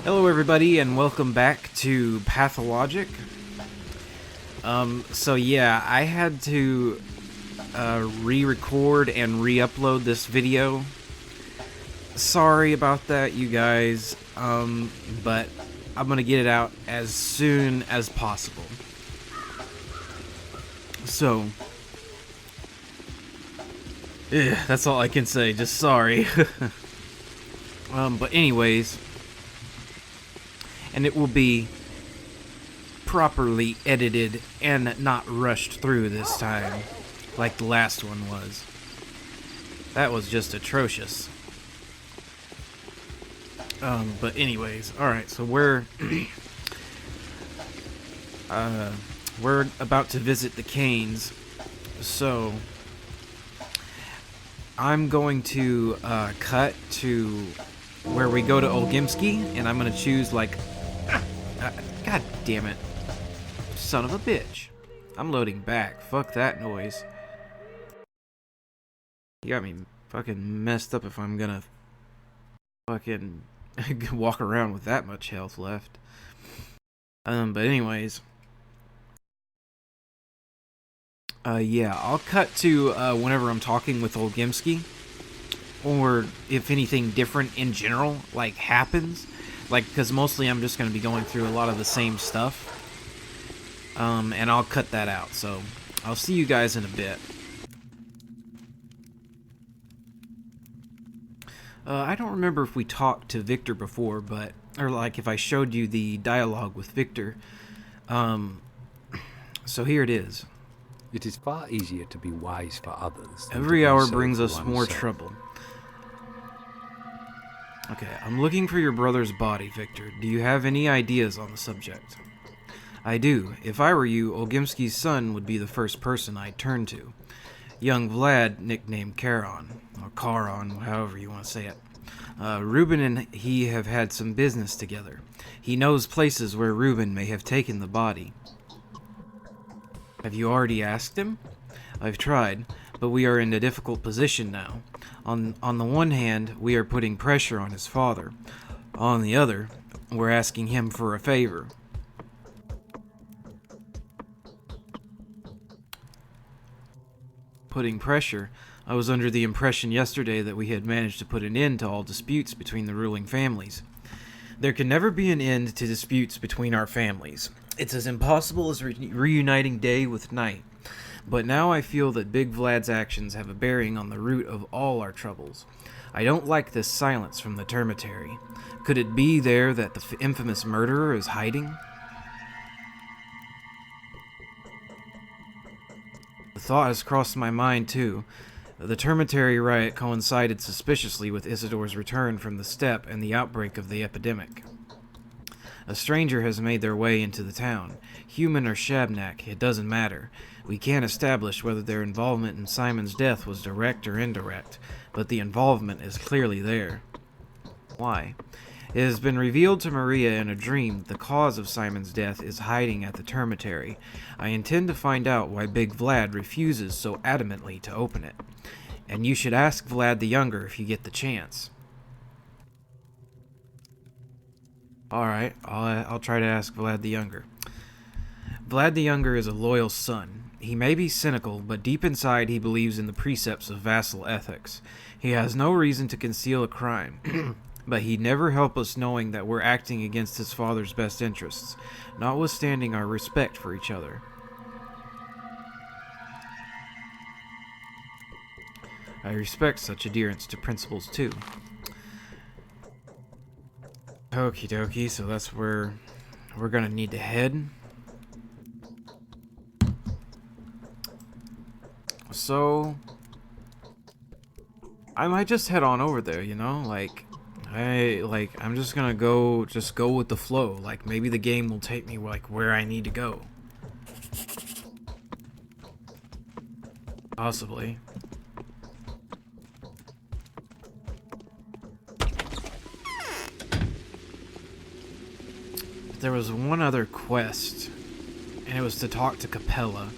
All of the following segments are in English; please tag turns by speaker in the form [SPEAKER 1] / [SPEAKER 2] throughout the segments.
[SPEAKER 1] Hello everybody and welcome back to Pathologic. So yeah, I had to re-record and re-upload this video. Sorry about that, you guys, but I'm gonna get it out as soon as possible. So, that's all I can say, just sorry. But anyways, and it will be properly edited and not rushed through this time, like the last one was. That was just atrocious. But anyways, alright, so we're we're about to visit the Canes, so I'm going to cut to where we go to Olgimsky, and I'm gonna choose like God damn it. Son of a bitch. I'm loading back. Fuck that noise. You got me fucking messed up if I'm gonna fucking walk around with that much health left. But anyways. Yeah, I'll cut to whenever I'm talking with Olgimsky. Or if anything different in general, like, happens. Like, because mostly I'm just going to be going through a lot of the same stuff. And I'll cut that out. So, I'll see you guys in a bit. I don't remember if we talked to Victor before, but... Or, like, if I showed you the dialogue with Victor. So here it is.
[SPEAKER 2] It is far easier to be wise for others.
[SPEAKER 1] Every hour brings us more trouble. Okay, I'm looking for your brother's body, Victor. Do you have any ideas on the subject? I do. If I were you, Olgimsky's son would be the first person I'd turn to. Young Vlad, nicknamed Charon, or Charon, however you want to say it. Reuben and he have had some business together. He knows places where Reuben may have taken the body. Have you already asked him? I've tried, but we are in a difficult position now. On the one hand, we are putting pressure on his father. On the other, we're asking him for a favor. Putting pressure? I was under the impression yesterday that we had managed to put an end to all disputes between the ruling families. There can never be an end to disputes between our families. It's as impossible as reuniting day with night. But now I feel that Big Vlad's actions have a bearing on the root of all our troubles. I don't like this silence from the termitary. Could it be there that the infamous murderer is hiding? The thought has crossed my mind, too. The termitary riot coincided suspiciously with Isidore's return from the steppe and the outbreak of the epidemic. A stranger has made their way into the town. Human or Shabnak, it doesn't matter. We can't establish whether their involvement in Simon's death was direct or indirect, but the involvement is clearly there. Why? It has been revealed to Maria in a dream that the cause of Simon's death is hiding at the termitary. I intend to find out why Big Vlad refuses so adamantly to open it. And you should ask Vlad the Younger if you get the chance. Alright, I'll try to ask Vlad the Younger. Vlad the Younger is a loyal son. He may be cynical, but deep inside he believes in the precepts of vassal ethics. He has no reason to conceal a crime, but he'd never help us knowing that we're acting against his father's best interests, notwithstanding our respect for each other. I respect such adherence to principles, too. Okie dokie, so that's where we're gonna need to head. So I might just head on over there, you know? I'm just gonna go with the flow. Like, maybe the game will take me like where I need to go. Possibly. There was one other quest, and it was to talk to Capella.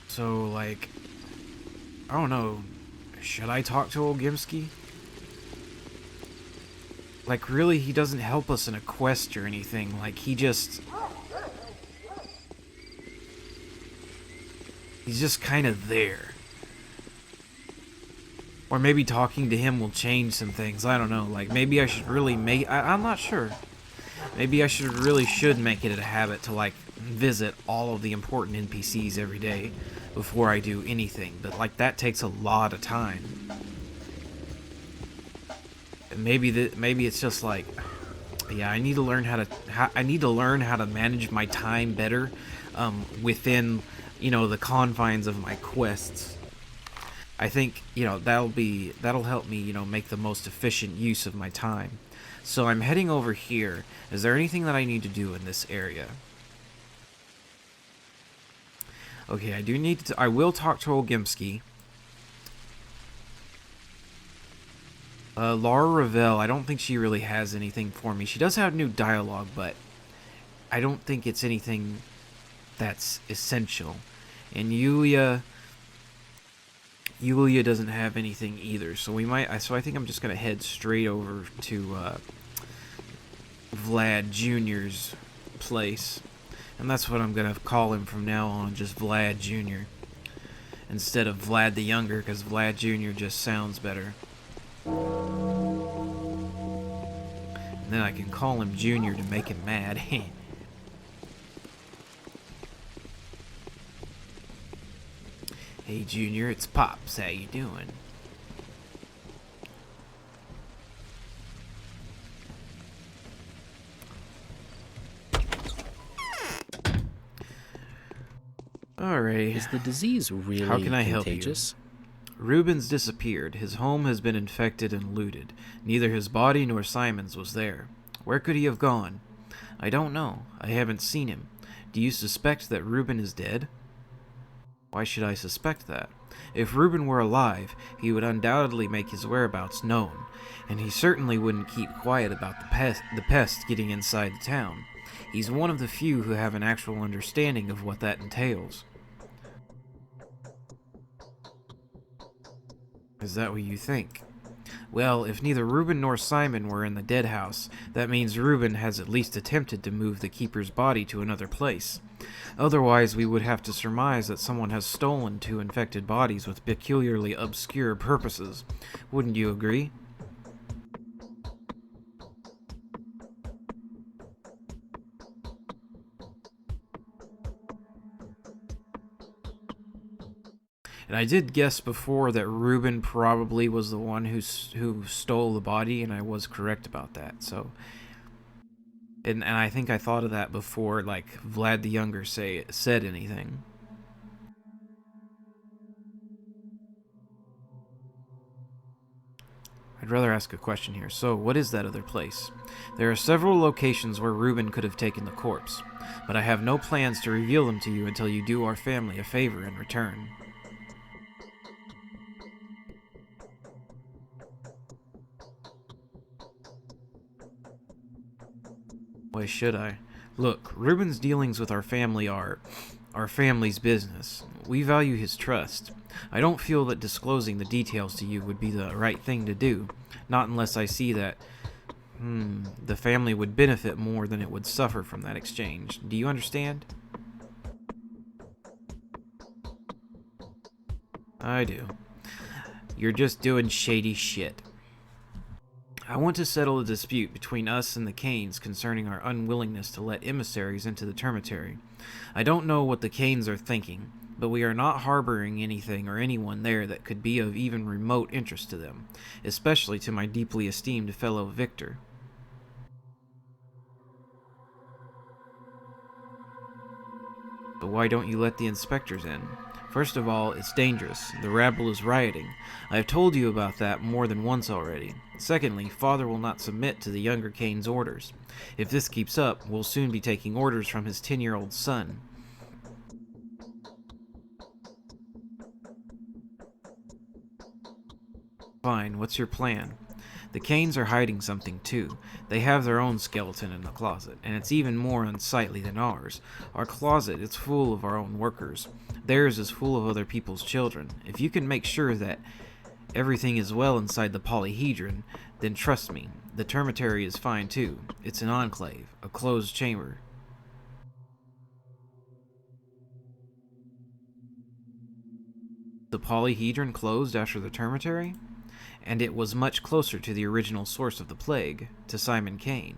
[SPEAKER 1] So, like, I don't know. Should I talk to Olgimsky? Like, really, he doesn't help us in a quest or anything. Like, he's just kind of there. Or maybe talking to him will change some things. I don't know. Like, maybe I should really I'm not sure. Maybe I should make it a habit to, like, visit all of the important NPCs every day before I do anything. But, like, that takes a lot of time. And maybe it's just like, yeah, I need to learn how to manage my time better within, the confines of my quests. I think, that'll help me, make the most efficient use of my time. So I'm heading over here. Is there anything that I need to do in this area? Okay, I will talk to Olgimsky. Laura Ravel, I don't think she really has anything for me. She does have new dialogue, but I don't think it's anything that's essential. And Yulia doesn't have anything either, so I think I'm just gonna head straight over to Vlad Jr.'s place, and that's what I'm gonna call him from now on, just Vlad Jr. instead of Vlad the Younger, because Vlad Jr. just sounds better. And then I can call him Jr. to make him mad. Hey Junior, it's Pops. How you doing? Alright.
[SPEAKER 3] Is the disease really
[SPEAKER 1] How can I help
[SPEAKER 3] contagious?
[SPEAKER 1] you? Reuben's disappeared. His home has been infected and looted. Neither his body nor Simon's was there. Where could he have gone? I don't know. I haven't seen him. Do you suspect that Reuben is dead? Why should I suspect that? If Reuben were alive, he would undoubtedly make his whereabouts known, and he certainly wouldn't keep quiet about the pest getting inside the town. He's one of the few who have an actual understanding of what that entails. Is that what you think? Well, if neither Reuben nor Simon were in the dead house, that means Reuben has at least attempted to move the keeper's body to another place. Otherwise, we would have to surmise that someone has stolen 2 infected bodies with peculiarly obscure purposes. Wouldn't you agree? And I did guess before that Reuben probably was the one who stole the body, and I was correct about that. So, and I think I thought of that before, like, Vlad the Younger said anything. I'd rather ask a question here. So, what is that other place? There are several locations where Reuben could have taken the corpse, but I have no plans to reveal them to you until you do our family a favor in return. Why should I? Look, Reuben's dealings with our family are our family's business. We value his trust. I don't feel that disclosing the details to you would be the right thing to do, not unless I see that, the family would benefit more than it would suffer from that exchange. Do you understand? I do. You're just doing shady shit. I want to settle a dispute between us and the Canes concerning our unwillingness to let emissaries into the termitary. I don't know what the Canes are thinking, but we are not harboring anything or anyone there that could be of even remote interest to them, especially to my deeply esteemed fellow Victor. But why don't you let the inspectors in? First of all, it's dangerous. The rabble is rioting. I have told you about that more than once already. Secondly, Father will not submit to the younger Cain's orders. If this keeps up, we'll soon be taking orders from his 10-year-old son. Fine, what's your plan? The Cains are hiding something too. They have their own skeleton in the closet, and it's even more unsightly than ours. Our closet is full of our own workers. Theirs is full of other people's children. If you can make sure that everything is well inside the polyhedron, then trust me, The termitary is fine too. It's an enclave, a closed chamber. The polyhedron closed after the termitary, and it was much closer to the original source of the plague, to Simon Kane.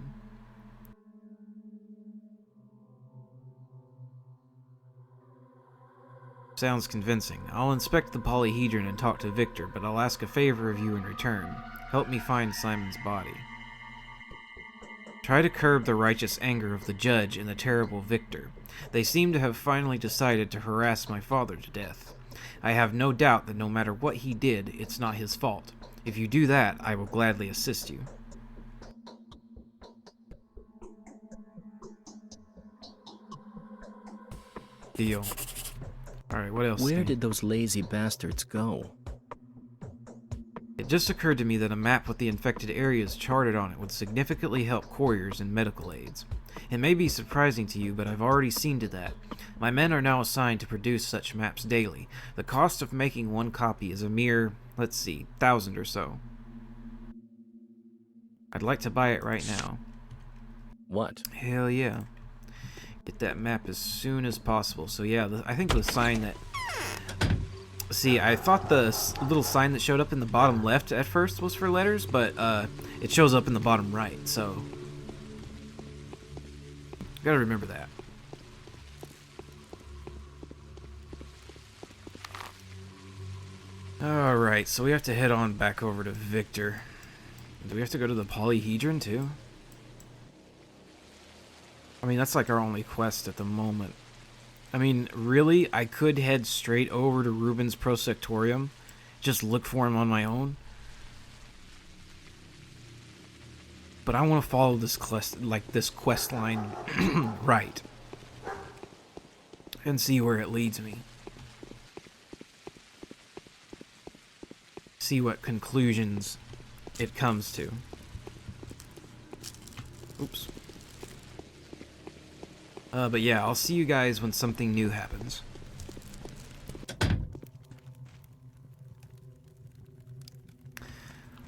[SPEAKER 1] Sounds convincing. I'll inspect the polyhedron and talk to Victor, but I'll ask a favor of you in return. Help me find Simon's body. Try to curb the righteous anger of the judge and the terrible Victor. They seem to have finally decided to harass my father to death. I have no doubt that no matter what he did, it's not his fault. If you do that, I will gladly assist you. Deal. Alright, what else?
[SPEAKER 3] Where did those lazy bastards go?
[SPEAKER 1] It just occurred to me that a map with the infected areas charted on it would significantly help couriers and medical aids. It may be surprising to you, but I've already seen to that. My men are now assigned to produce such maps daily. The cost of making one copy is a mere, let's see, 1,000 or so. I'd like to buy it right now.
[SPEAKER 3] What?
[SPEAKER 1] Hell yeah. Get that map as soon as possible. So yeah, I think the sign that... See, I thought the little sign that showed up in the bottom left at first was for letters, but it shows up in the bottom right, so... Gotta remember that. Alright, so we have to head on back over to Victor. Do we have to go to the polyhedron too? I mean, that's like our only quest at the moment. I mean, really, I could head straight over to Ruben's Prosectorium. Just look for him on my own. But I want to follow this quest line right. And see where it leads me. See what conclusions it comes to. Oops. But yeah, I'll see you guys when something new happens.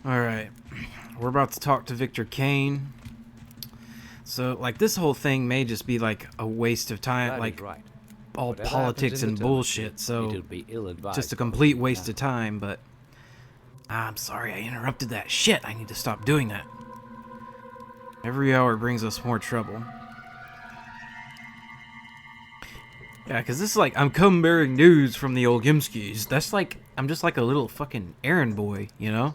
[SPEAKER 1] Alright. We're about to talk to Victor Kane. So, like, this whole thing may just be, like, a waste of time. Like,
[SPEAKER 2] right.
[SPEAKER 1] all
[SPEAKER 2] Whatever
[SPEAKER 1] politics
[SPEAKER 2] happens in
[SPEAKER 1] and
[SPEAKER 2] the
[SPEAKER 1] bullshit. So,
[SPEAKER 2] it'll be ill-advised
[SPEAKER 1] just a
[SPEAKER 2] for
[SPEAKER 1] complete
[SPEAKER 2] you.
[SPEAKER 1] waste of time, but... I'm sorry, I interrupted that. Shit, I need to stop doing that. Every hour brings us more trouble. Yeah, because this is like, I'm come bearing news from the Olgimskis. That's like, I'm just like a little fucking errand boy, you know?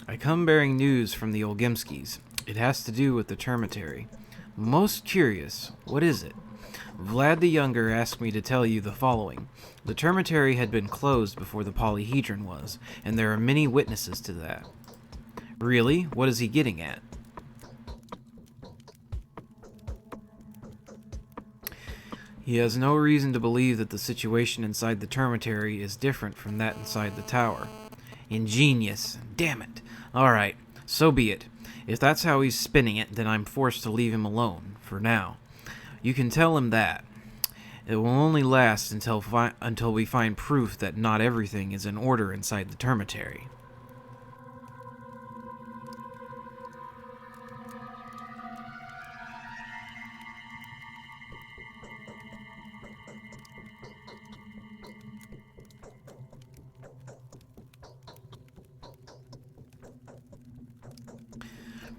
[SPEAKER 1] I come bearing news from the Olgimskis. It has to do with the termitary. Most curious, what is it? Vlad the Younger asked me to tell you the following. The termitary had been closed before the polyhedron was, and there are many witnesses to that. Really? What is he getting at? He has no reason to believe that the situation inside the termitary is different from that inside the tower. Ingenious. Damn it. Alright, so be it. If that's how he's spinning it, then I'm forced to leave him alone, for now. You can tell him that. It will only last until we find proof that not everything is in order inside the termitary.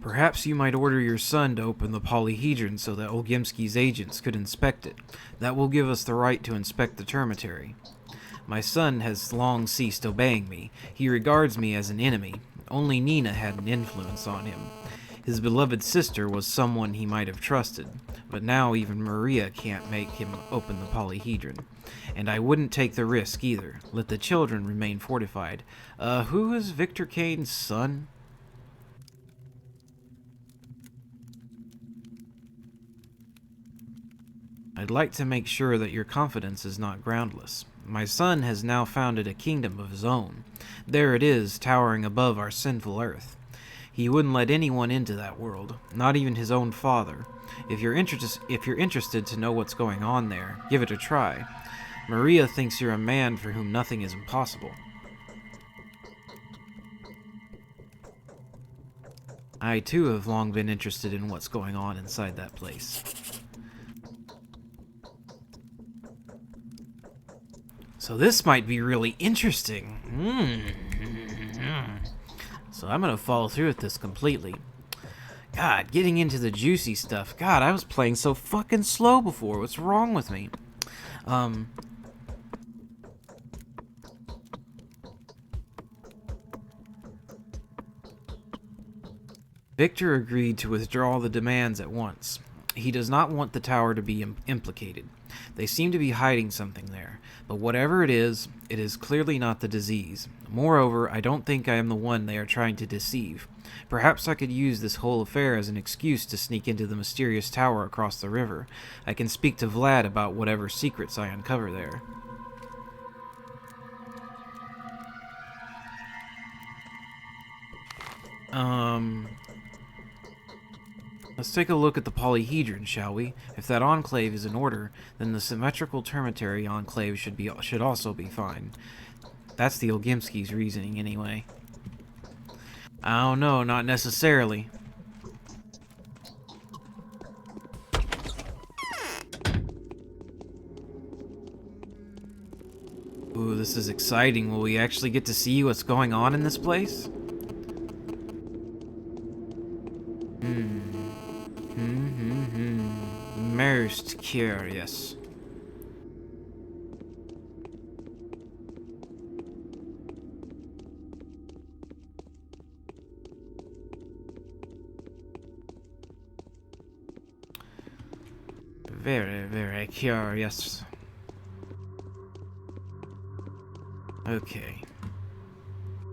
[SPEAKER 1] Perhaps you might order your son to open the polyhedron so that Olgimski's agents could inspect it. That will give us the right to inspect the termitary. My son has long ceased obeying me. He regards me as an enemy. Only Nina had an influence on him. His beloved sister was someone he might have trusted, but now even Maria can't make him open the polyhedron. And I wouldn't take the risk either. Let the children remain fortified. Who is Victor Kane's son? I'd like to make sure that your confidence is not groundless. My son has now founded a kingdom of his own. There it is, towering above our sinful earth. He wouldn't let anyone into that world, not even his own father. If you're interested to know what's going on there, give it a try. Maria thinks you're a man for whom nothing is impossible. I, too, have long been interested in what's going on inside that place. So this might be really interesting. So I'm gonna follow through with this completely. God, getting into the juicy stuff. God, I was playing so fucking slow before. What's wrong with me? Victor agreed to withdraw the demands at once. He does not want the tower to be implicated. They seem to be hiding something there, but whatever it is clearly not the disease. Moreover, I don't think I am the one they are trying to deceive. Perhaps I could use this whole affair as an excuse to sneak into the mysterious tower across the river. I can speak to Vlad about whatever secrets I uncover there. Let's take a look at the polyhedron, shall we? If that enclave is in order, then the symmetrical termitary enclave should also be fine. That's the Olgimski's reasoning, anyway. I don't know, not necessarily. Ooh, this is exciting. Will we actually get to see what's going on in this place? Most curious. Very, very curious. Okay.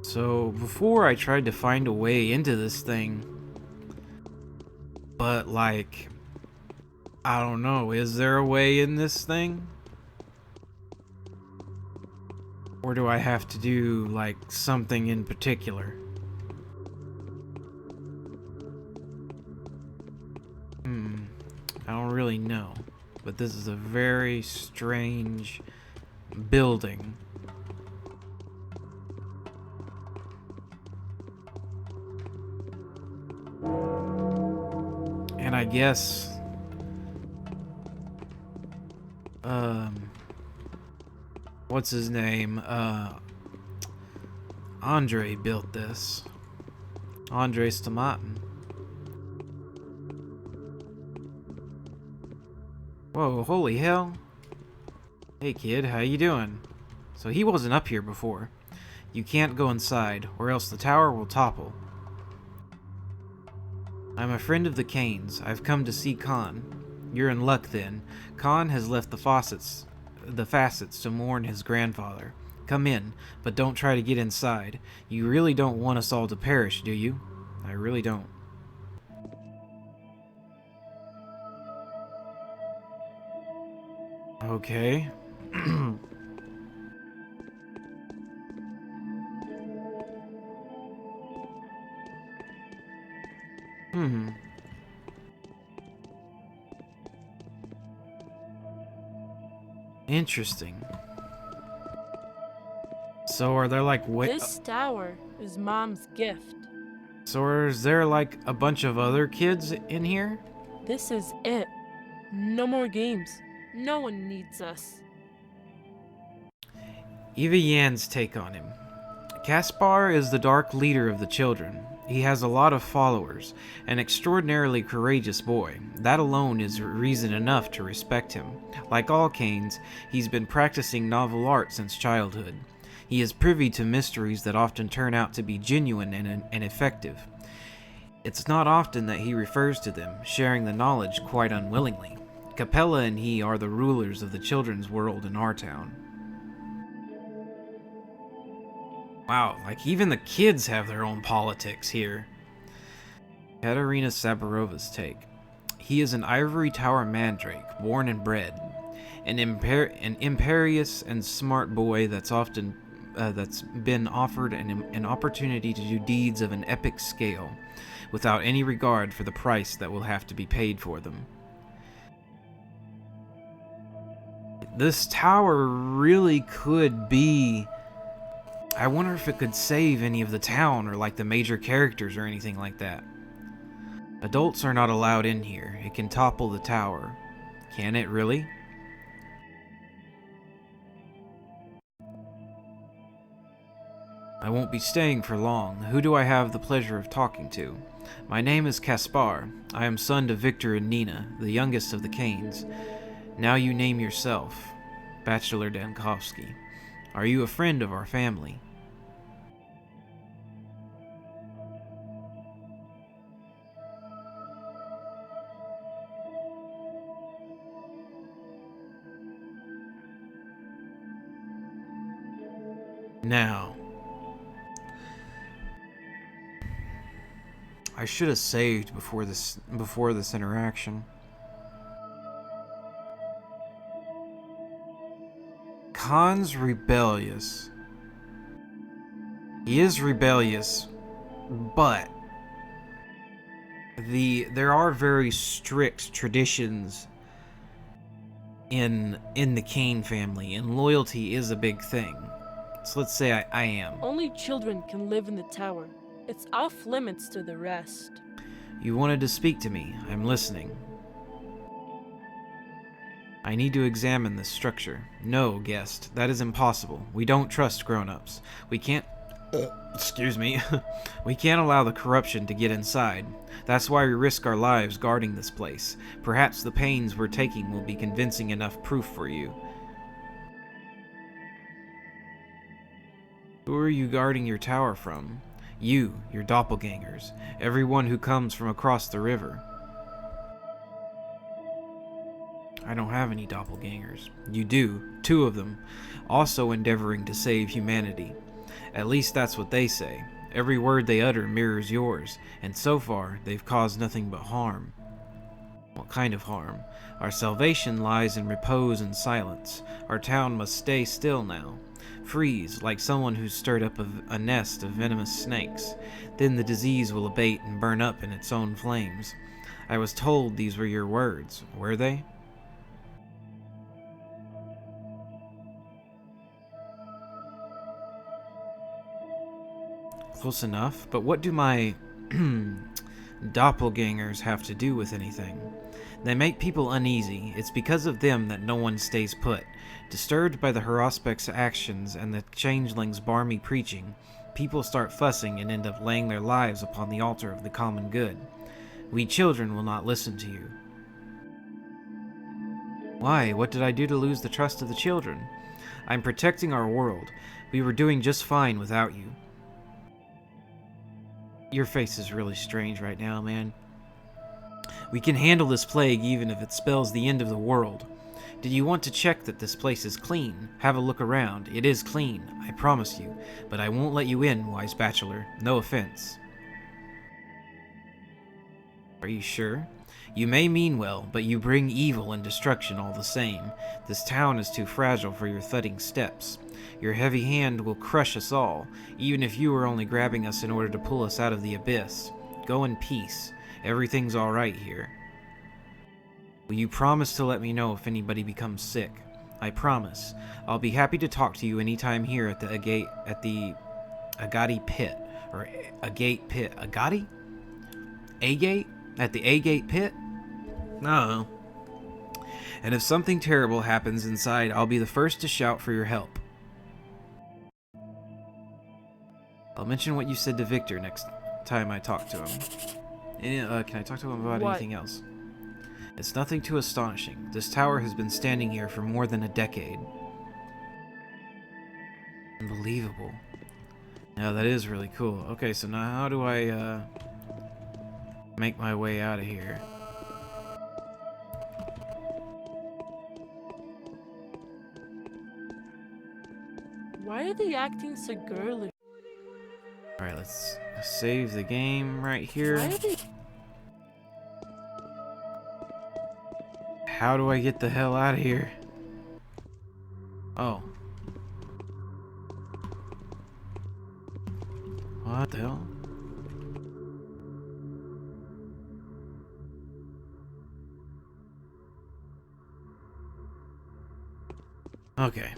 [SPEAKER 1] So, before I tried to find a way into this thing, but like, I don't know, is there a way in this thing? Or do I have to do, like, something in particular? I don't really know. But this is a very strange building. And I guess... what's his name? Andre built this. Andre Stomatin. Whoa, holy hell. Hey kid, how you doing? So he wasn't up here before. You can't go inside, or else the tower will topple. I'm a friend of the Kanes. I've come to see Khan. You're in luck then. Khan has left the facets to mourn his grandfather. Come in, but don't try to get inside. You really don't want us all to perish, do you? I really don't. Okay. Interesting. So are there like
[SPEAKER 4] This tower is Mom's gift.
[SPEAKER 1] So is there like a bunch of other kids in here?
[SPEAKER 4] This is it. No more games. No one needs us.
[SPEAKER 1] Eva Yan's take on him. Caspar is the dark leader of the children. He has a lot of followers, an extraordinarily courageous boy. That alone is reason enough to respect him. Like all Kanes, he's been practicing novel art since childhood. He is privy to mysteries that often turn out to be genuine and effective. It's not often that he refers to them, sharing the knowledge quite unwillingly. Capella and he are the rulers of the children's world in our town. Wow, like even the kids have their own politics here. Katerina Sabarova's take. He is an ivory tower mandrake, born and bred. An imperious and smart boy that's been offered an opportunity to do deeds of an epic scale, without any regard for the price that will have to be paid for them. This tower really could be... I wonder if it could save any of the town or like the major characters or anything like that. Adults are not allowed in here. It can topple the tower. Can it really? I won't be staying for long. Who do I have the pleasure of talking to? My name is Caspar. I am son to Victor and Nina, the youngest of the Canes. Now you name yourself. Bachelor Dankovsky. Are you a friend of our family? Now, I should have saved before this interaction. Khan's rebellious. He is rebellious, but there are very strict traditions in the Kane family, and loyalty is a big thing. So let's say I am.
[SPEAKER 4] Only children can live in the tower. It's off limits to the rest.
[SPEAKER 1] You wanted to speak to me. I'm listening. I need to examine this structure. No, guest, that is impossible. We don't trust grown-ups. We can't... excuse me. We can't allow the corruption to get inside. That's why we risk our lives guarding this place. Perhaps the pains we're taking will be convincing enough proof for you. Who are you guarding your tower from? You, your doppelgangers, everyone who comes from across the river. I don't have any doppelgangers. You do, 2 of them, also endeavoring to save humanity. At least that's what they say. Every word they utter mirrors yours, and so far they've caused nothing but harm. What kind of harm? Our salvation lies in repose and silence. Our town must stay still now. Freeze, like someone who's stirred up a nest of venomous snakes. Then the disease will abate and burn up in its own flames. I was told these were your words. Were they? Close enough, but what do my doppelgangers have to do with anything? They make people uneasy. It's because of them that no one stays put. Disturbed by the Horospec's actions and the changeling's barmy preaching, people start fussing and end up laying their lives upon the altar of the common good. We children will not listen to you. Why? What did I do to lose the trust of the children? I'm protecting our world. We were doing just fine without you. Your face is really strange right now, man. We can handle this plague even if it spells the end of the world. Did you want to check that this place is clean? Have a look around. It is clean, I promise you. But I won't let you in, wise bachelor. No offense. Are you sure? You may mean well, but you bring evil and destruction all the same. This town is too fragile for your thudding steps. Your heavy hand will crush us all, even if you were only grabbing us in order to pull us out of the abyss. Go in peace. Everything's all right here. Will you promise to let me know if anybody becomes sick? I promise. I'll be happy to talk to you anytime here at the Agati pit. Or Agate pit. Agati? Agate? At the Agate pit? No. And if something terrible happens inside, I'll be the first to shout for your help. I'll mention what you said to Victor next time I talk to him. Can I talk to him about anything else? It's nothing too astonishing. This tower has been standing here for more than a decade. Unbelievable. Yeah, that is really cool. Okay, so now how do I make my way out of here?
[SPEAKER 4] Why are they acting so girly?
[SPEAKER 1] Alright, let's save the game right here.
[SPEAKER 4] Why are they...
[SPEAKER 1] How do I get the hell out of here? Oh. What the hell? Okay.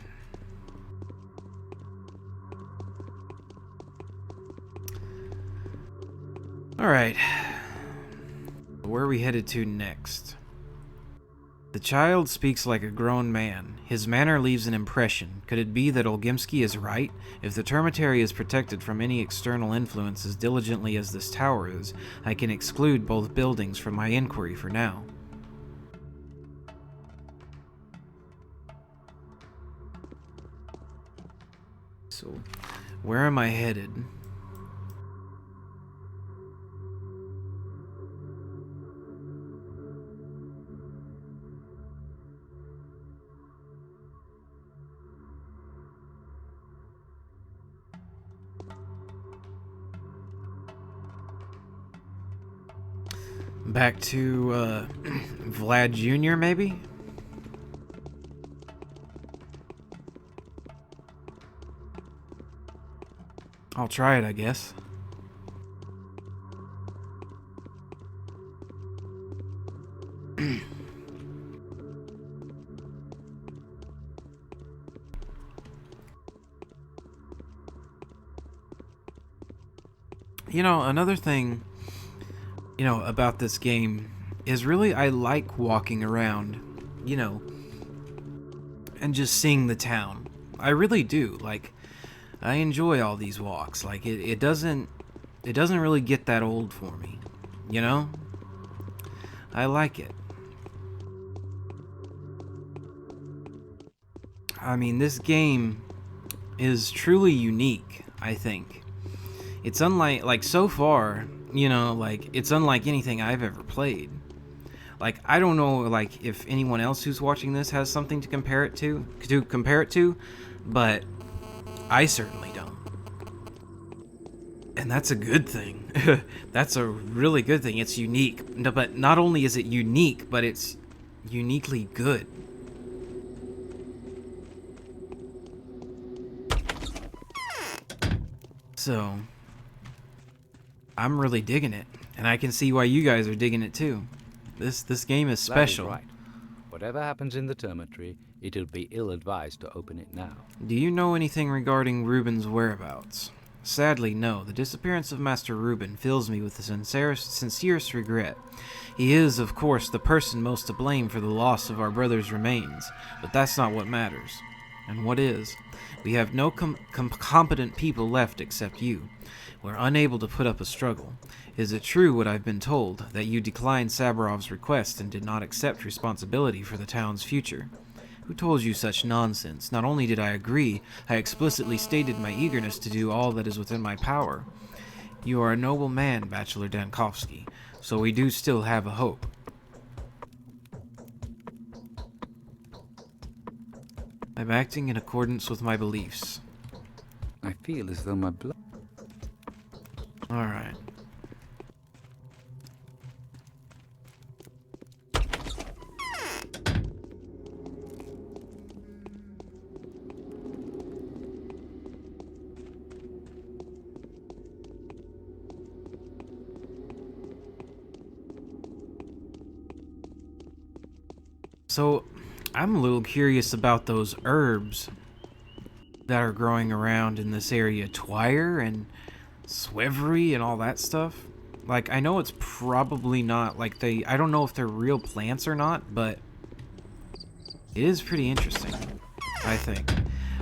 [SPEAKER 1] Alright. Where are we headed to next? The child speaks like a grown man. His manner leaves an impression. Could it be that Olgimsky is right? If the termitary is protected from any external influence as diligently as this tower is, I can exclude both buildings from my inquiry for now. So, where am I headed? Back to, Vlad Jr., maybe? I'll try it, I guess. You know, another thing, about this game is really I like walking around, and just seeing the town. I really do. Like, I enjoy all these walks. Like, it doesn't really get that old for me, I like it. I mean, this game is truly unique, I think. It's unlike, so far, it's unlike anything I've ever played. Like, I don't know, if anyone else who's watching this has something to compare it to, but I certainly don't. And that's a good thing. That's a really good thing. It's unique. But not only is it unique, but it's uniquely good. So, I'm really digging it, and I can see why you guys are digging it too. This game is special.
[SPEAKER 2] That is right. Whatever happens in the termitary, it'll be ill-advised to open it now.
[SPEAKER 1] Do you know anything regarding Reuben's whereabouts? Sadly, no. The disappearance of Master Reuben fills me with the sincerest regret. He is, of course, the person most to blame for the loss of our brother's remains, but that's not what matters. And what is? We have no competent people left except you. We're unable to put up a struggle. Is it true what I've been told, that you declined Sabarov's request and did not accept responsibility for the town's future? Who told you such nonsense? Not only did I agree, I explicitly stated my eagerness to do all that is within my power. You are a noble man, Bachelor Dankovsky, so we do still have a hope. I'm acting in accordance with my beliefs.
[SPEAKER 2] I feel as though my blood...
[SPEAKER 1] Alright. So, I'm a little curious about those herbs that are growing around in this area. Twire and Swivery and all that stuff. Like, I know it's probably not, I don't know if they're real plants or not, but it is pretty interesting, I think.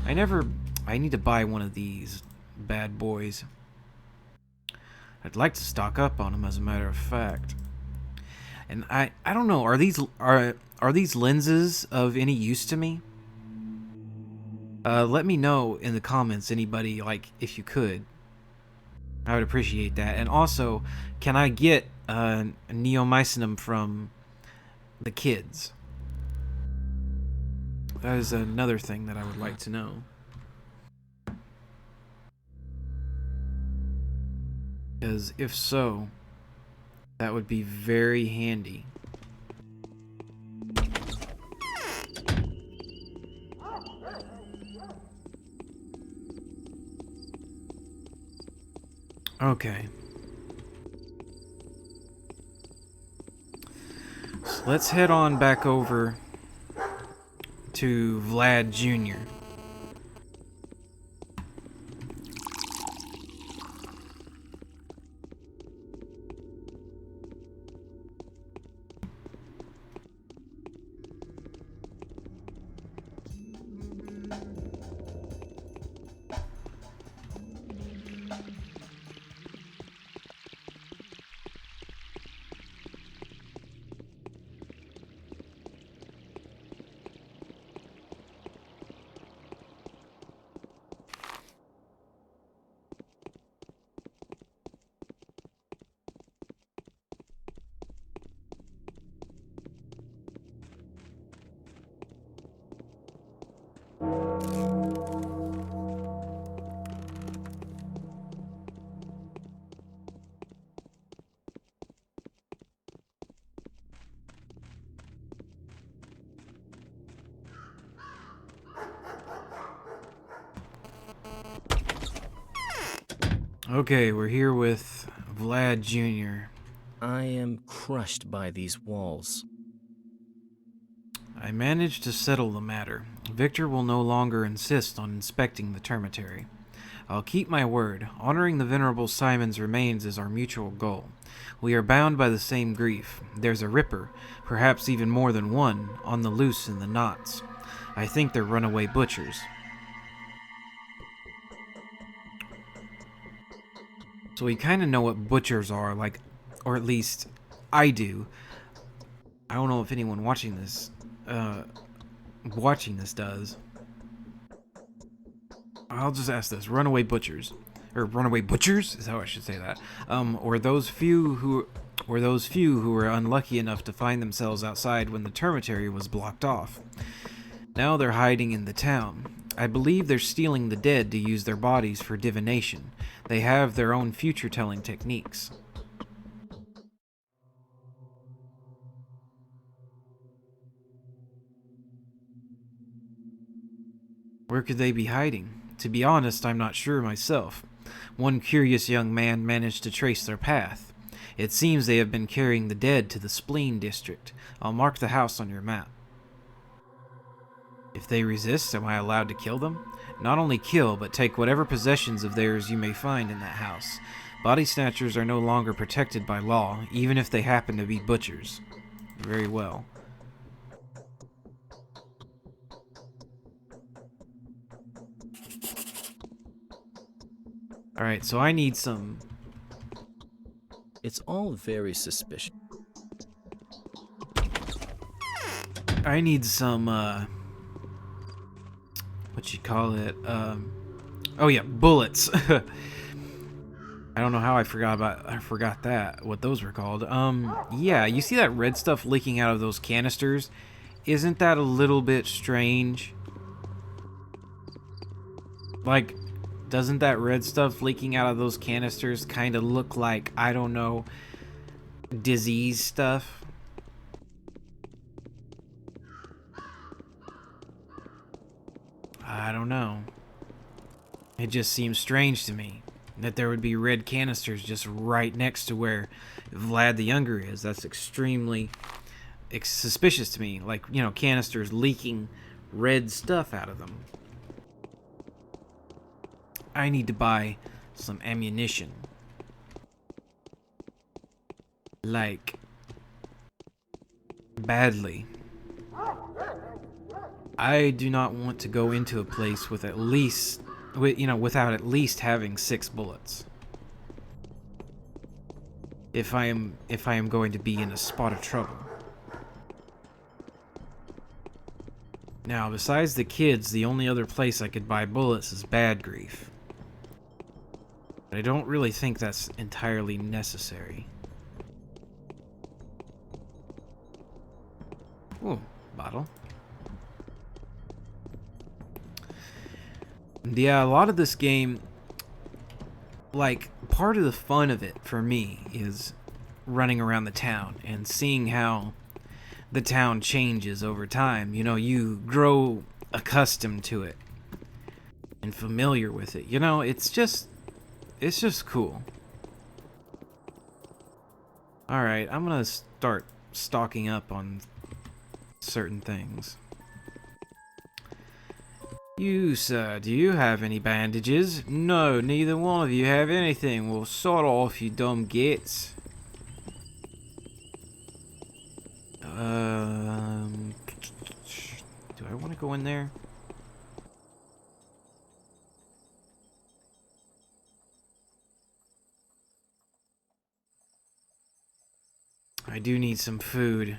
[SPEAKER 1] I need to buy one of these bad boys. I'd like to stock up on them, as a matter of fact. And I don't know, are these lenses of any use to me? Let me know in the comments, anybody, if you could. I would appreciate that. And also, can I get neomycin from the kids? That is another thing that I would like to know. Because if so, that would be very handy. Okay. So let's head on back over to Vlad Jr. Okay, we're here with Vlad Jr.
[SPEAKER 3] I am crushed by these walls.
[SPEAKER 1] I managed to settle the matter. Victor will no longer insist on inspecting the termitary. I'll keep my word. Honoring the Venerable Simon's remains is our mutual goal. We are bound by the same grief. There's a ripper, perhaps even more than one, on the loose in the knots. I think they're runaway butchers. So we kind of know what butchers are, like, or at least I do. I don't know if anyone watching this does. I'll just ask this: runaway butchers, or runaway butchers? Is how I should say that. Or those few who were unlucky enough to find themselves outside when the termitary was blocked off. Now they're hiding in the town. I believe they're stealing the dead to use their bodies for divination. They have their own future-telling techniques. Where could they be hiding? To be honest, I'm not sure myself. One curious young man managed to trace their path. It seems they have been carrying the dead to the Spleen district. I'll mark the house on your map. If they resist, am I allowed to kill them? Not only kill, but take whatever possessions of theirs you may find in that house. Body snatchers are no longer protected by law, even if they happen to be butchers. Very well. Alright, so I need some...
[SPEAKER 3] It's all very suspicious.
[SPEAKER 1] I need some, what you call it? Oh yeah, bullets. I don't know how I forgot that, what those were called. Yeah, you see that red stuff leaking out of those canisters? Isn't that a little bit strange? Like, doesn't that red stuff leaking out of those canisters kind of look like, I don't know, disease stuff? I don't know. It just seems strange to me that there would be red canisters just right next to where Vlad the Younger is. That's extremely suspicious to me. Like, you know, canisters leaking red stuff out of them. I need to buy some ammunition. Like, badly. I do not want to go into a place with at least, without at least having 6 bullets. If I am going to be in a spot of trouble. Now, besides the kids, the only other place I could buy bullets is Bad Grief. But I don't really think that's entirely necessary. Ooh, bottle. Yeah, a lot of this game, like, part of the fun of it for me is running around the town and seeing how the town changes over time. You know, you grow accustomed to it and familiar with it. You know, it's just cool. Alright, I'm gonna start stocking up on certain things. You, sir, do you have any bandages? No, neither one of you have anything. Well, sod off, you dumb gits. Do I want to go in there? I do need some food.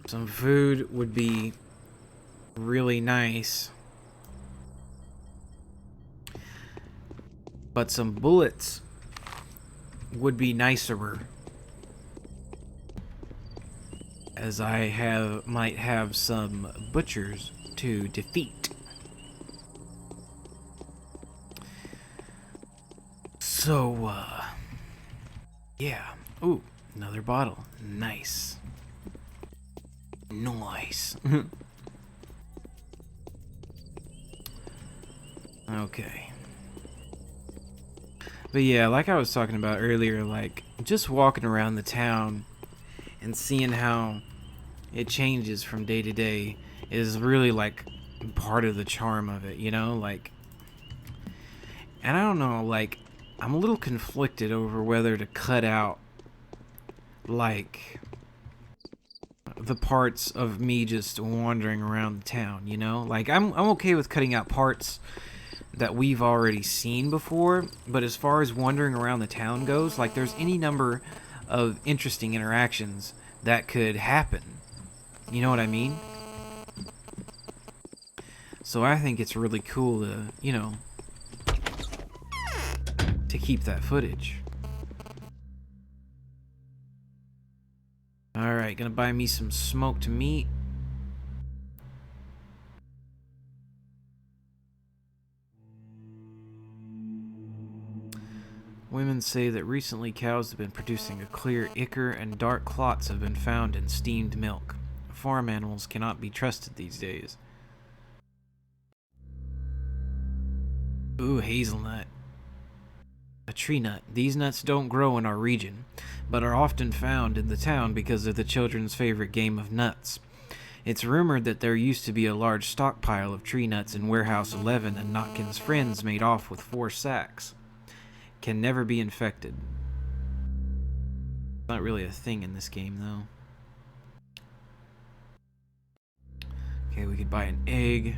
[SPEAKER 1] Some food would be really nice. But some bullets would be nicer. As I might have some butchers to defeat. So, yeah. Ooh, another bottle. Nice. Nice. Okay. But yeah, like I was talking about earlier, like, just walking around the town and seeing how it changes from day to day is really, like, part of the charm of it, you know? Like, and I don't know, like, I'm a little conflicted over whether to cut out, like, the parts of me just wandering around the town, you know? Like, I'm okay with cutting out parts that we've already seen before, but as far as wandering around the town goes, like, there's any number of interesting interactions that could happen. You know what I mean? So I think it's really cool to, you know, to keep that footage. Alright, gonna buy me some smoked meat. Women say that recently cows have been producing a clear ichor and dark clots have been found in steamed milk. Farm animals cannot be trusted these days. Ooh, hazelnut. A tree nut. These nuts don't grow in our region, but are often found in the town because of the children's favorite game of nuts. It's rumored that there used to be a large stockpile of tree nuts in Warehouse 11 and Notkin's friends made off with 4 sacks. Can never be infected. Not really a thing in this game, though. Okay, we could buy an egg.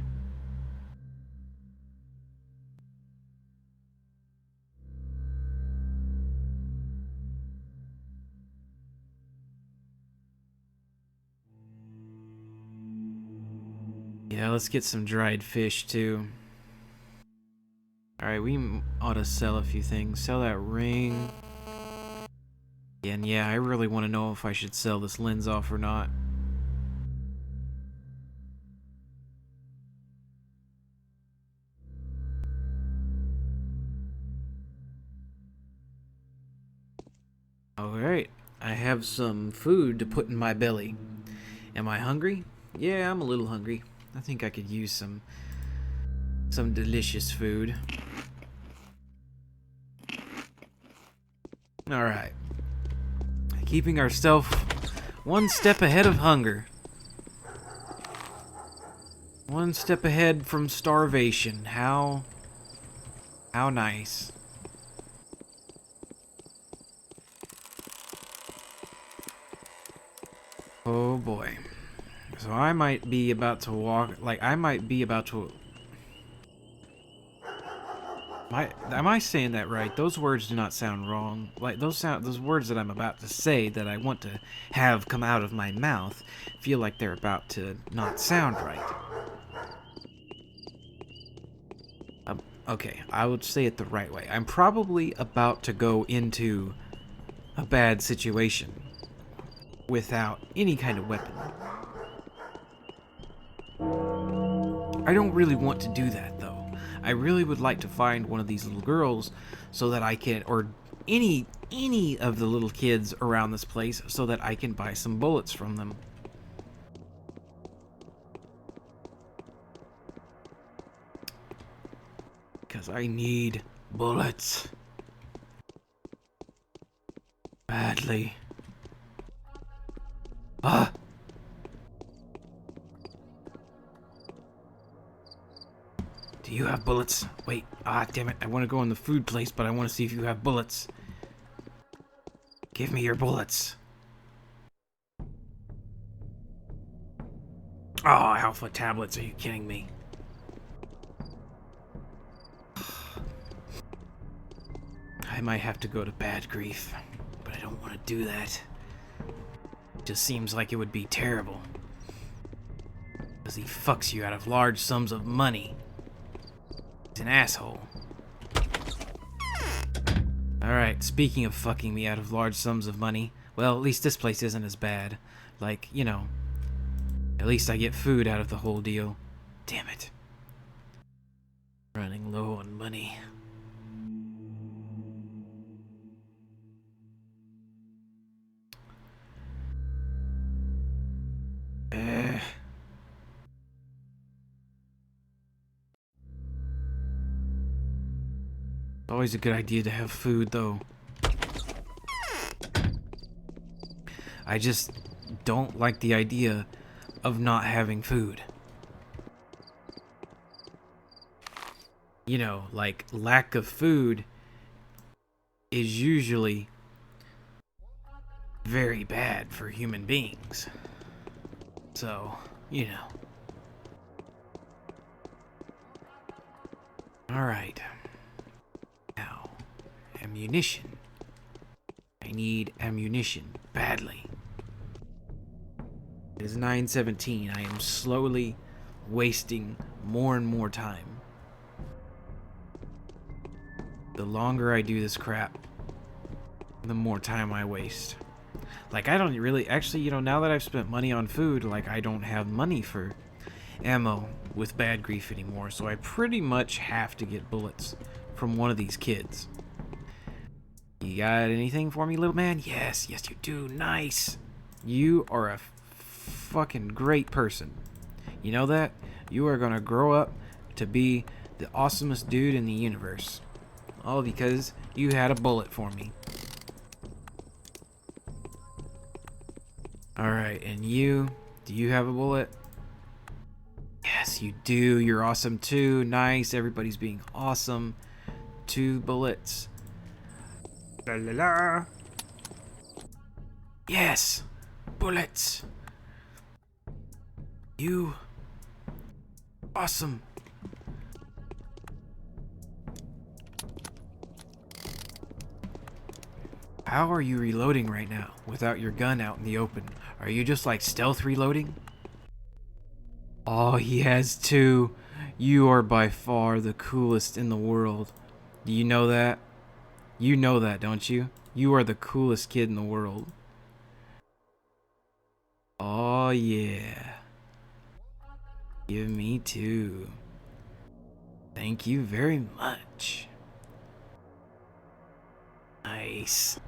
[SPEAKER 1] Yeah, let's get some dried fish, too. Alright, we ought to sell a few things. Sell that ring. And yeah, I really want to know if I should sell this lens off or not. Alright, I have some food to put in my belly. Am I hungry? Yeah, I'm a little hungry. I think I could use some delicious food. Alright. Keeping ourselves one step ahead of hunger. One step ahead from starvation. How nice. Oh boy. So I might be about to walk, like I might be about to... Am I saying that right? Those words do not sound wrong. Like those words that I'm about to say that I want to have come out of my mouth feel like they're about to not sound right. Okay, I would say it the right way. I'm probably about to go into a bad situation without any kind of weapon. I don't really want to do that, though. I really would like to find one of these little girls so that I can, or any of the little kids around this place so that I can buy some bullets from them. Because I need bullets. Badly. Ah! Do you have bullets? Wait, damn it. I want to go in the food place, but I want to see if you have bullets. Give me your bullets. Oh, alpha tablets, are you kidding me? I might have to go to Bad Grief, but I don't want to do that. It just seems like it would be terrible. Because he fucks you out of large sums of money. He's an asshole. Alright, speaking of fucking me out of large sums of money, well, at least this place isn't as bad. Like, you know, at least I get food out of the whole deal. Damn it. Running low on money. Always a good idea to have food, though. I just don't like the idea of not having food. You know, like, lack of food is usually very bad for human beings. So, you know. Alright. Now, ammunition. I need ammunition badly. It is 9:17. I am slowly wasting more and more time. The longer I do this crap, the more time I waste. Like, I don't really... Actually, you know, now that I've spent money on food, like, I don't have money for ammo with Bad Grief anymore, so I pretty much have to get bullets from one of these kids. You got anything for me, little man? Yes, yes you do. Nice. You are a fucking great person. You know that? You are gonna grow up to be the awesomest dude in the universe. All because you had a bullet for me. Alright, and you? Do you have a bullet? Yes, you do. You're awesome too. Nice. Everybody's being awesome. 2 bullets. La la la. Yes! Bullets! You... Awesome. How are you reloading right now without your gun out in the open? Are you just like stealth reloading? Oh, he has 2. You are by far the coolest in the world. Do you know that? You know that, don't you? You are the coolest kid in the world. Oh, yeah. Give me 2. Thank you very much. Nice.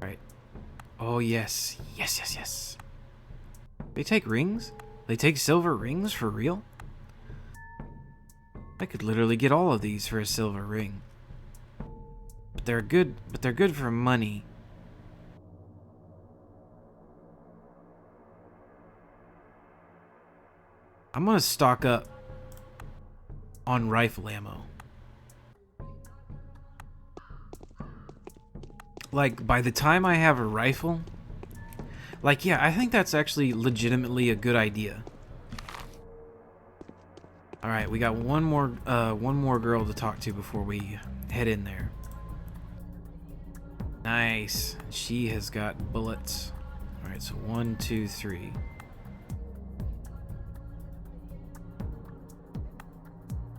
[SPEAKER 1] Right. Oh, yes. Yes, yes, yes. They take rings? They take silver rings for real? I could literally get all of these for a silver ring. But they're good for money. I'm gonna stock up on rifle ammo. Like, by the time I have a rifle, like, yeah, I think that's actually legitimately a good idea. All right, we got one more girl to talk to before we head in there. Nice. She has got bullets. All right, so 1, 2, 3.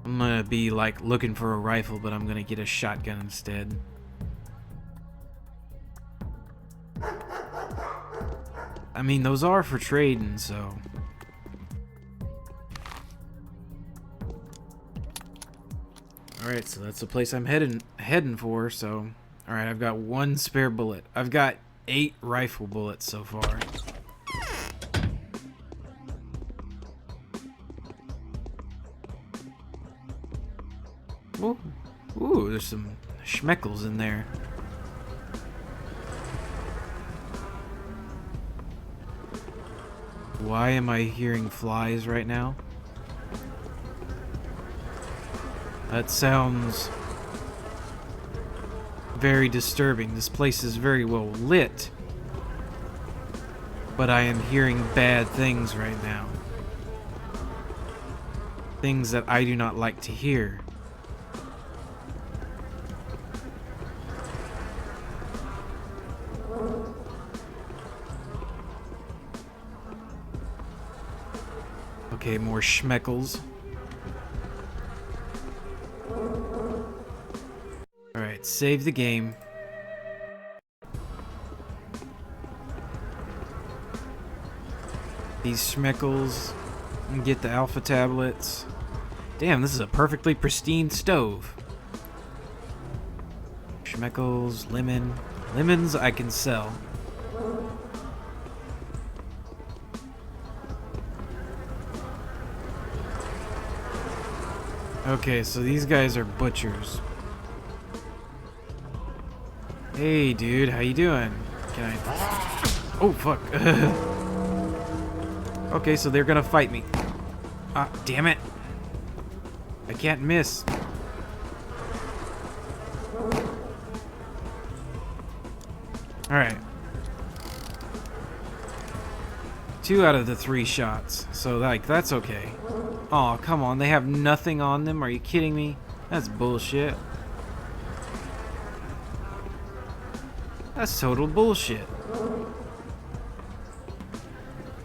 [SPEAKER 1] I'm gonna be like looking for a rifle, but I'm gonna get a shotgun instead. I mean, those are for trading, so. Alright, so that's the place I'm heading for, so. Alright, I've got 1 spare bullet. I've got 8 rifle bullets so far. Ooh, ooh, there's some schmeckles in there. Why am I hearing flies right now? That sounds very disturbing. This place is very well lit, but I am hearing bad things right now. Things that I do not like to hear. Okay, more schmeckles. Alright, save the game. These schmeckles. And get the alpha tablets. Damn, this is a perfectly pristine stove. Schmeckles, lemon. Lemons I can sell. Okay, so these guys are butchers. Hey, dude, how you doing? Can I... Oh, fuck. Okay, so they're gonna fight me. Ah, damn it. I can't miss. Alright. 2 out of the 3 shots. So, like, that's okay. Aw, come on. They have nothing on them. Are you kidding me? That's bullshit. That's total bullshit.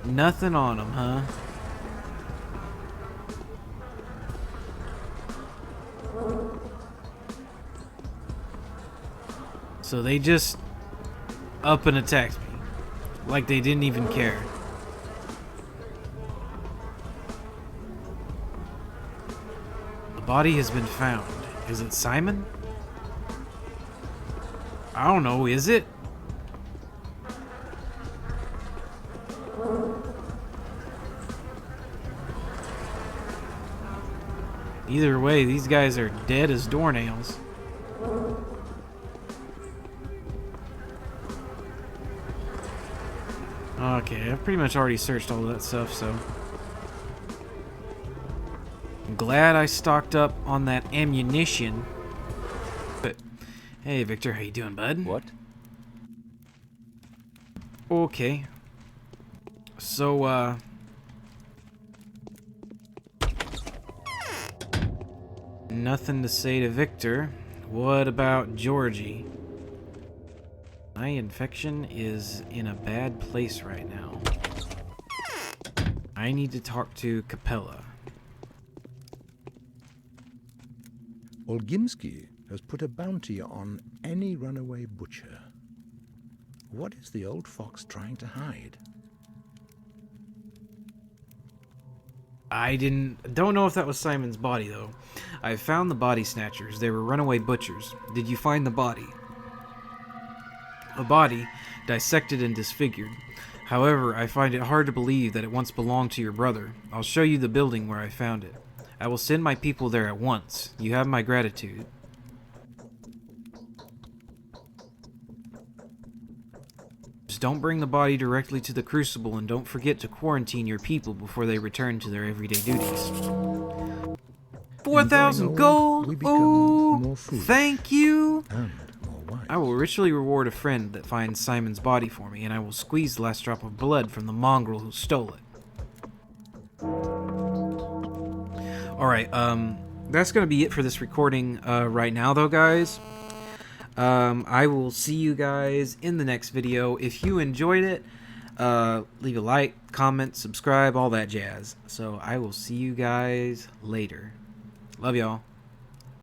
[SPEAKER 1] Nothing on them, huh? So they just up and attacked me. Like they didn't even care. The body has been found. Is it Simon? I don't know, is it? Either way, these guys are dead as doornails. Okay, I've pretty much already searched all that stuff, so... I'm glad I stocked up on that ammunition. But, hey Victor, how you doing, bud?
[SPEAKER 2] What?
[SPEAKER 1] Okay. So, nothing to say to Victor. What about Georgie? My infection is in a bad place right now. I need to talk to Capella.
[SPEAKER 5] Olgimsky has put a bounty on any runaway butcher. What is the old fox trying to hide?
[SPEAKER 1] I don't know if that was Simon's body, though. I found the body snatchers. They were runaway butchers. Did you find the body? A body, dissected and disfigured. However, I find it hard to believe that it once belonged to your brother. I'll show you the building where I found it. I will send my people there at once. You have my gratitude. Just don't bring the body directly to the crucible, and don't forget to quarantine your people before they return to their everyday duties. 4,000 gold! Ooh! Thank you!
[SPEAKER 5] And more wise.
[SPEAKER 1] I will richly reward a friend that finds Simon's body for me, and I will squeeze the last drop of blood from the mongrel who stole it. Alright, that's gonna be it for this recording right now, though, guys. I will see you guys in the next video. If you enjoyed it, leave a like, comment, subscribe, all that jazz. So I will see you guys later. Love y'all.